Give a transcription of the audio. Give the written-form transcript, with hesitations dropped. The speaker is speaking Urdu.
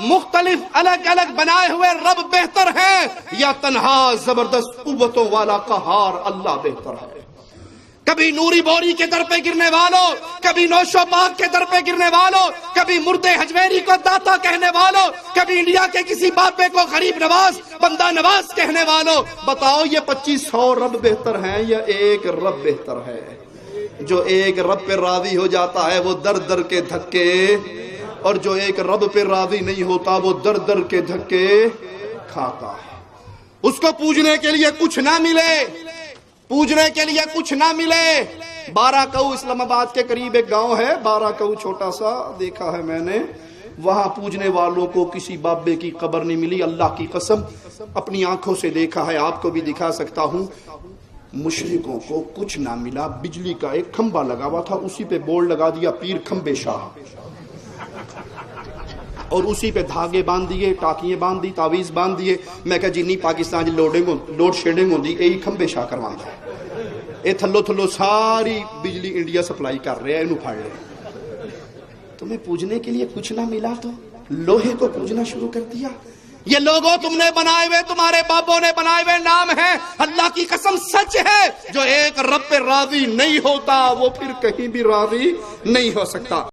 مختلف الگ الگ بنائے ہوئے رب بہتر ہے یا تنہا زبردست قوتوں والا قہار اللہ بہتر ہے؟ کبھی نوری بوری کے در پہ گرنے والوں، کبھی نوشو باغ کے در پہ گرنے والوں، کبھی مردے حجویری کو داتا کہنے والوں، کبھی انڈیا کے کسی بابے کو غریب نواز بندہ نواز کہنے والوں، بتاؤ یہ 2500 رب بہتر ہیں یا ایک رب بہتر ہے؟ جو ایک رب پہ راضی ہو جاتا ہے وہ در در کے دھکے، اور جو ایک رب پہ راضی نہیں ہوتا وہ در در کے دھکے کھاتا ہے۔ اس کو پوجنے کے لیے کچھ نہ ملے، پوجنے کے لیے کچھ نہ ملے۔ 12 کوہ اسلام آباد کے قریب ایک گاؤں ہے، 12 کوہ چھوٹا سا، دیکھا ہے میں نے، وہاں پوجنے والوں کو کسی بابے کی قبر نہیں ملی، اللہ کی قسم اپنی آنکھوں سے دیکھا ہے، آپ کو بھی دکھا سکتا ہوں۔ مشرکوں کو کچھ نہ ملا، بجلی کا ایک کھمبا لگا ہوا تھا، اسی پہ بورڈ لگا دیا پیر کھمبے شاہ، اور اسی پہ دھاگے باندھ دیے، ٹاکیاں باندھ دی، تعویذ باندھ دیے۔ میں کہا جی نہیں، پاکستان جی لوڈ شیڈنگ ہوندی، یہی کھمبے شاہ کروانا ہے، یہ تھلو تھلو ساری بجلی انڈیا سپلائی کر رہے ہیں، انہوں پھاڑ لے۔ تمہیں پوجنے کے لیے کچھ نہ ملا تو لوہے کو پوجنا شروع کر دیا۔ یہ لوگوں تم نے بنائے ہوئے، تمہارے بابوں نے بنائے ہوئے نام ہے، اللہ کی قسم سچ ہے، جو ایک رب پہ راضی نہیں ہوتا وہ پھر کہیں بھی راضی نہیں ہو سکتا۔